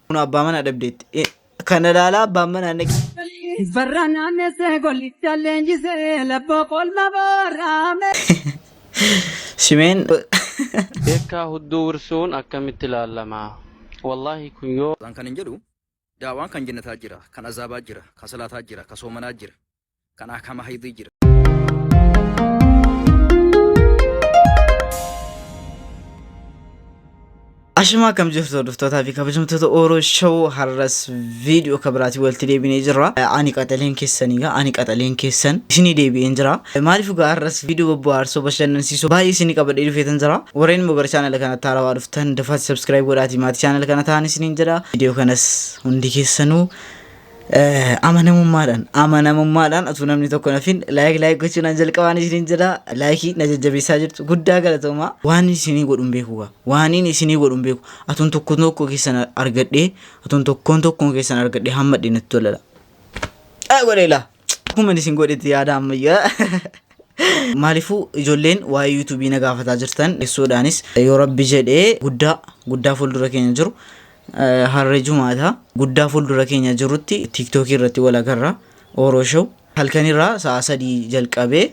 Kun abbaa mana dhabdeetti. Kana laalaa abbaan mana naqi. Barraanaan se gollicha leenjisee labboo qolma boorame. Shimeen. Beekaa hudduu wirsuun akkamitti ilaalamaa? Wallahi kun yoo kan hin jedhu daawaan kan jannataa jira, kan azaabaa jira, kan salaataa jira, kan soomanaa jira, kan akama haydii jira. Ashima kam jirtu hordoftoota fi kabajamtoota Oromoo Show har'as viidiyoo kabiraati walitti deebinee jirra. Ani qaxaleen keessaniga ani qaxaleen keessan isinii deebi'een jira. Maaliif gaa har'as viidiyoo bobbaarsoo bashannansiisoo baay'ee isinii qabadhee dhufeetan jira. Warreen immoo gara chaanala kanatti haarawaa dhuftan dafaa subscribe godhaatii maatii chaanala kana ta'an isiniin jedha. Viidiyoo kanas hundi keessanuu amanamummaadhaan atuu namni tokko nafin like gochuun an jalqabaan isiniin jedha. Like na jajjabeessaa jirtu guddaa galatooma. Waan isinii godhuun beeku waaniin isinii godhuun beeku atuun tokko keessan argadhee atuun tokkoon keessan argadhee hammadhee natti tola. Godheela akkuma isin godhetti yaada ammayyaa. Maaliifuu ijoolleen waa'ee YouTube na gaafataa jirtan keessoodhaanis yoo rabbi jedhee guddaa fuuldura keenya jiru harree jumaata guddaa fuuldura keenya jirutti TikTok irratti wal agarra Oromoo Show halkanirraa sa'a 3 jalqabee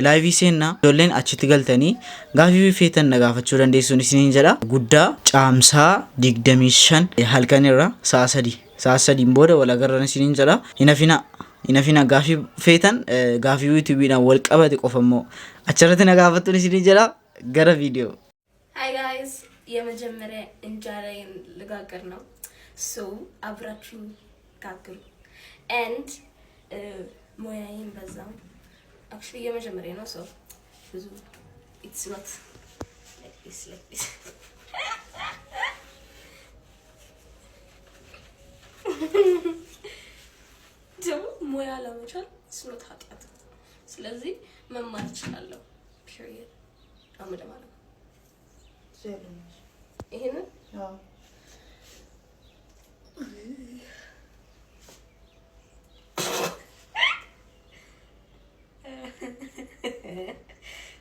live seenna ijoolleen achitti galtanii gaafii feetan na gaafachuu dandeessuun isiniin jedha. Guddaa caamsaa 25 halkanirraa sa'a 3 booda wal agarran isiniin jedha. Hinafina gaafii feetan gaafii YouTube'dhaan wal qabate qofammoo achirratti na gaafattuun isiniin jedha. Gara viidiyoo. Hi guys. የመጀመሪያ እንጀራዬን ልጋግር ነው ሶ አብራችሁ ጋግሩ and ሞያዬን በዛው actually የመጀመሪያ ነው ሶ ብዙ it's not like this ደግሞ ሞያ ለመቻል it's not ኃጢአት ስለዚህ መማር እችላለሁ period አመደማለ ይሄንን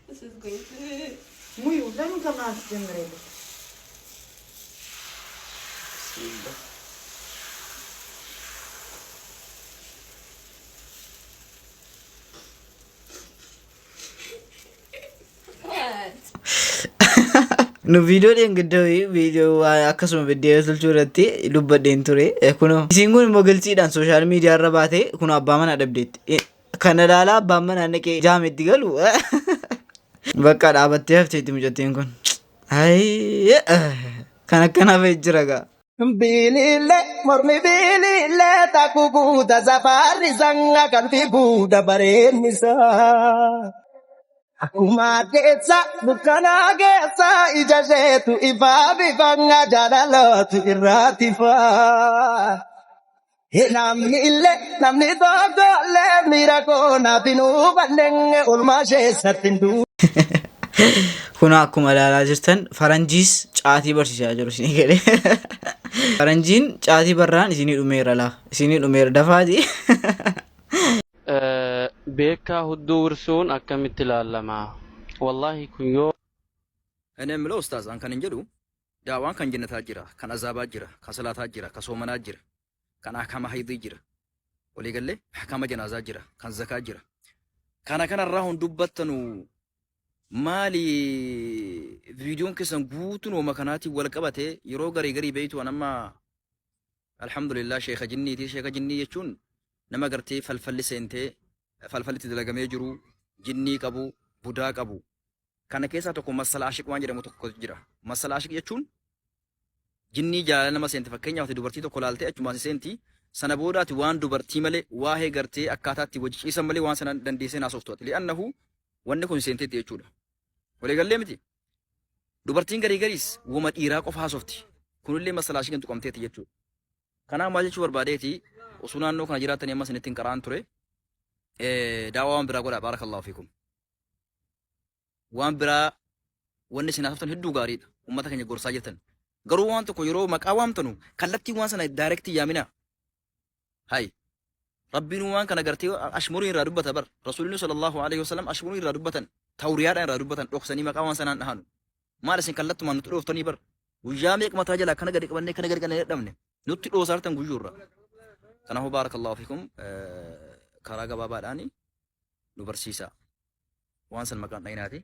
this is going to muy ለምን ከማስ ጀምረኝ No video yang gede video akkasuma video tolchuurratti dubbadheen ture kuno isin kun mogaltii dhaan social media irra baate kuno abbaa mana dhabdeetti kana laalaa abbaan mana naqee jaametti galu bakka dhaabattee hafteetti mucattiin kun ay kan akkanaaf jira gaa Bilile mormi bilile takukuta safari sanga kan figuda barenisa Akuma desa bukana gesa ijazetu ibabi banga jalalotu iratifa namni dogole mirako nabinu bandenge ulmashe satindu Kuna akkuma ilaalaa jirtan faranjiis caatii barsiisaa jiru isinii gale. Faranjiin caatii barraan isinii dhumeera laa isinii dhumeera dafaati. beekaa hudduu wirsuun akkamitti ilaalamaa? Wallahi kun yoo እኔ የምለው ኡስታዝ አንከን እንጀዱ ዳዋን kan jannataa jira, kan azaabaa jira, kan salaataa jira, kan soomanaa jira, kan akama haydii jira, walii galee akama janaazaa jira, kan zakaa jira. Kana kanarraa hundubbattanu maali viidiyoon keessan guutuun ooma kanaatiin wal qabate yeroo garii beeytu anamma alhamdulillah sheekha jinnii jechuun nama gartee falfalli seentee falfallitti dalagamee jiru jinnii qabu budaa qabu. Kana keessaa tokko masala ashiq waan jedhamu tokko jira. Masala ashiq jechuun jinnii jaalala nama seente fakkeenyaaf dubartii tokko laaltee achumaan seenti sana boodaati waan dubartii malee waa'ee gartee akkaataatti wajji ciisan malee waan sana dandeessee naasoftuati. Li'annahu wanni kun seenteetti jechuudha. Walii gallee miti. Dubartiin gariis wama dhiiraa qofa haasofti. Kunillee masala ashiqin tuqamteeti jechuudha. Kanaaf maal jechuu barbaadeeti osoo naannoo kana jiraatanii amma isinitti qara'an ture daawaa waan biraa godhaa baarakallahu fiikum. Waan biraa wanni isin haasoftan hedduu gaariidha. Uummata keenya gorsaa jirtan. Garuu waan tokko yeroo maqaa waamtanu kallattii waan sana daayirektii yaamina. Hai. Rabbiin waan kana gartee ashmurii irraa dubbata bar. Rasuulli sallallahu alaihi wasallam ashmurii irraa dubbatan. tawriyaadhaan irraa dubbatan dhoksanii maqaa waan sanaan dhahanu maal isin kallattumaan nutti dhooftanii bar guyyaa meeqa mataa jalaa kana gadi qabannee kana gadi qabannee dhabne nutti dhoosartan guyyuurra kanaafuu baarakallahu fiikum karaa gabaabaadhaani nu barsiisa waan san maqaan dhayinaati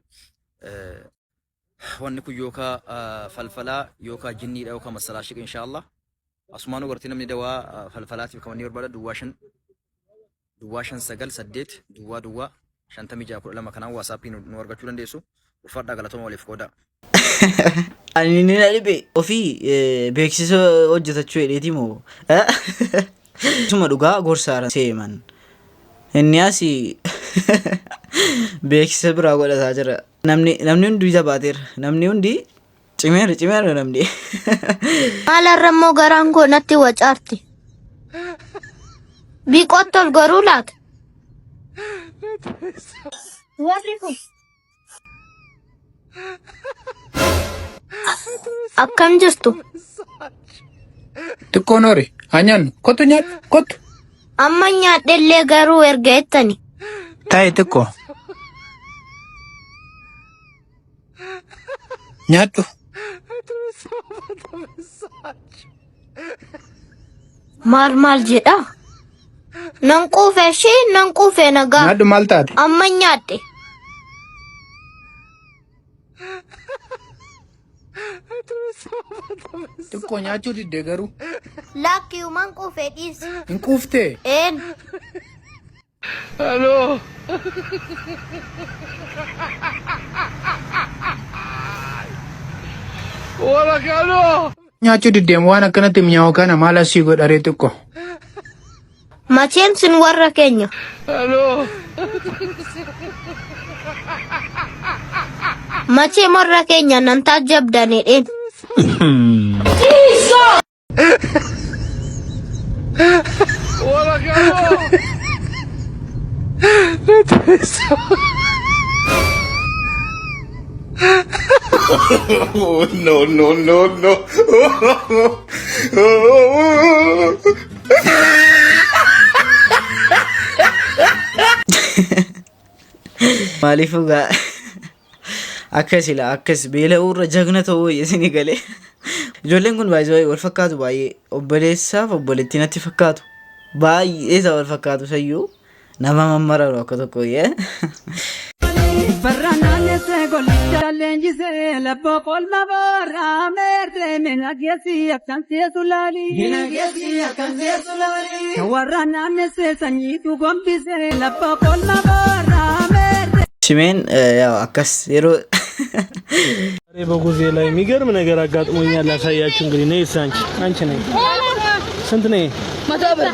wanni kun yookaa falfalaa yookaa jinniidha yookaa masalaa shiqa inshaallah asumaan gartii namni dawaa falfalaatiif kamanni barbaada duwwaa 598 duwwaa 56 kanaan waasaapii nu argachuu dandeessu uffadhaa galatoma waliif qooda. Ani ni dhibe ofii beeksisa hojjetachuu hedheeti moo suma dhugaa gorsaaran seeman inni asi beeksisa biraa godhataa jira namni hundi jabaateera namni hundi cimeera namni maalarrammoo garaan koo natti wacaarti biqottol garuu laata warri kun akkam jirtu xiqqoo noori hanyaannu kottu nyaadhu kottu amma nyaadhellee garuu erga ettani taa'e xiqqoo nyaadhu maal jedha nan quufe nagaa nyaadhu maal taate amma nyaadhe xiqqoo nyaachuu diddee garuu laakkiyumaan quufe dhiis hin quuftee een Hello. Wala kano. nyaachuu diddeem waan akkanatti mi'aawu kana maal asii godharee xiqqoo macheen sin warra keenya Hello. machee warra keenya nan taajjabdanedheen Wala kano. maaliif ugaa akkas beela urra jagna ta'uu isinii galee ijoolleen kun baay'ee wal fakkaatu baay'ee obboleessaaf obboleettii natti fakkaatu baay'ee isa wal fakkaatu sayyuu nama mammararu akka tokko yee Barranane se golita lenjise la bokol mabora merde menagesi akanse sulali warranane se sanyitu gombise la bokol mabora merde ሽሜን ያው አከስ የሮ በጉዜ ላይ የሚገርም ነገር አጋጥሞኛል ላሳያችሁ እንግዲህ ነይ አንቺ ነኝ ስንት ነኝ 100 ብር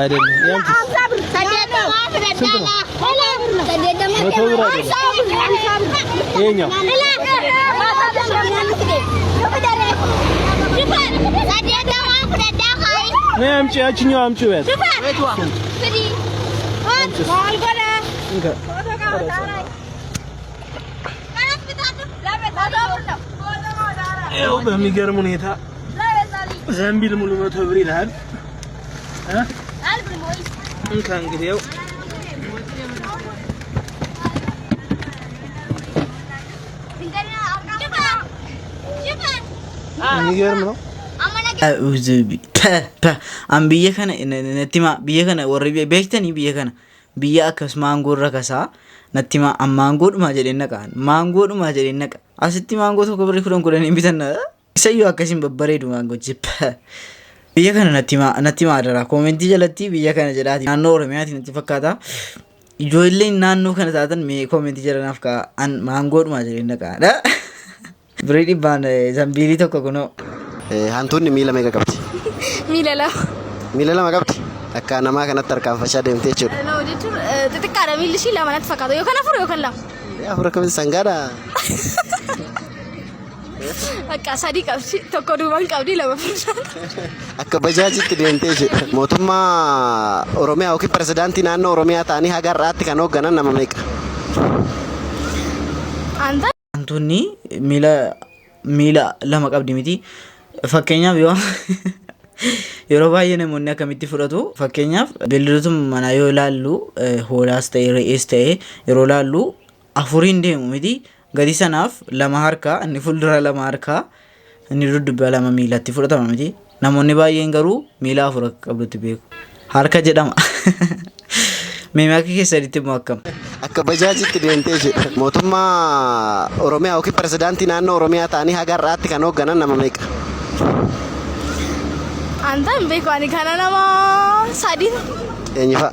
አይደለም ያንቺ 50 ብር ሰደደው አፍረዳላ 100 ብር አይደለም ይሄኛው ነይ አምጪ ያቺኛው አምጪ ቤት ይኸው በሚገርም ሁኔታ ዘንቢል ሙሉ 100 ብር ይላል እንካ እንግዲህ ይኸው የሚገርም ነው biyya kana natti himaa biyya kana warri beektanii biyya kana biyya akkas maangoorra kasaa natti himaa maangoodhuma jedheen naqaan maangoodhuma jedheen naqa asitti maangoo tokko birrii 10 hin bitanna isayyuu akkasiin babbareedu maangoo jibba biyya kana natti himaa dara koomentii jalatti biyya kana jedhaati naannoo oromiyaati natti fakkaata ijoolleen naannoo kana taatan mee koomentii jalanaaf ka'an maangoodhuma jedheen naqaadha birrii dhibbaan zambiilii tokko kunoo hantuunni miila meeqa qabdi? Miila lama qabdi? Akka namaa kanatti harkaanfachaa deemtee jechuudha. jechuun xixiqqaadha miilli ishii lama natti fakkaata yookaan afur yookaan lama. Afur akkamitti sangaadha? Akka sadii qabdi tokko duubaan qabdi lama fuuldura. Akka bajaajitti deemtee jechuudha. Mootummaa Oromiyaa yookiin pirezidaantii naannoo Oromiyaa ta'anii haga har'aatti kan hoogganan nama meeqa? Hantuunni miila lama qabdi miti. Fakkeenyaaf yeroo baay'ee namoonni akkamitti fudhatu fakkeenyaaf beelladoota manaa yoo ilaallu hoolaas ta'e re'ees ta'e yeroo ilaallu afuriin deemu miti gadi sanaaf lama harkaa inni fuuldura lama harkaa inni dudduuba lama miilatti fudhatama miti namoonni baay'een garuu miila afur akka qabdutti beeku harka jedhama meemaa keessatti immoo akkam akka bajaajitti deemtee jedha mootummaa oromiyaa yookiin pirezidaantii naannoo oromiyaa ta'anii haga har'aatti kan hoogganan nama meeqa? Anta hin beeku ani kana nama sadii. Eenyu fa'a?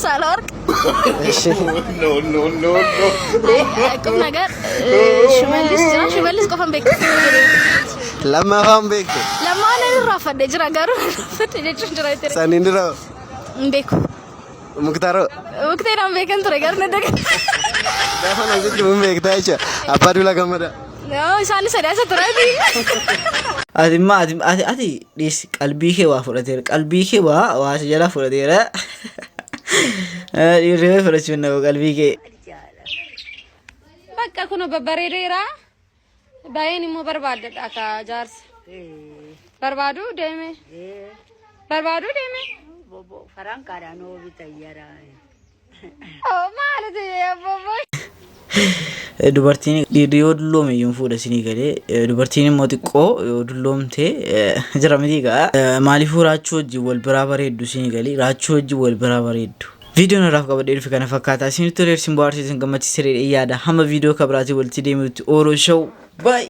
Saalawarq. No. Kum nagar Shimallis qofan beeku. Lammaffaan beekte? Lammaan inni raafadde jira garuu raafadde jechuun jira jettee. Saniin dura? Hin beeku. Muktaaroo? Mukteedhaan beekan ture garuu na daga. Gaafa na hojjechu mun beektaa jecha abbaa duula gammada. Isaanis sadaasa tureeti. ati dhiisi qalbii kee waa fudhateera qalbii kee waa si jalaa fudhateera dhiirri fudhachuu hin dhabu qalbii kee. Bakka kun babbareedeera baay'een immoo barbaadadha akka jaarsa. Barbaadu deeme. Faraan kaadhaan oomishu tayyara. Maaliti bobo. Dubartiin dhiirri yoo dulloome iyyuu fuudha isinii galee dubartiin immoo xiqqoo yoo dulloomte jira miti egaa maaliifuu raachuu wajjin wal biraa bareeddu isinii galee raachuu wajjin wal biraa bareeddu. Viidiyoon irraaf qabadhee dhufe kana fakkaata isinitti toleersin bohaarsiisan gammachiiseera yaada hamma viidiyoo kabiraatii walitti deemuutti ooloo shawuu baay'ee.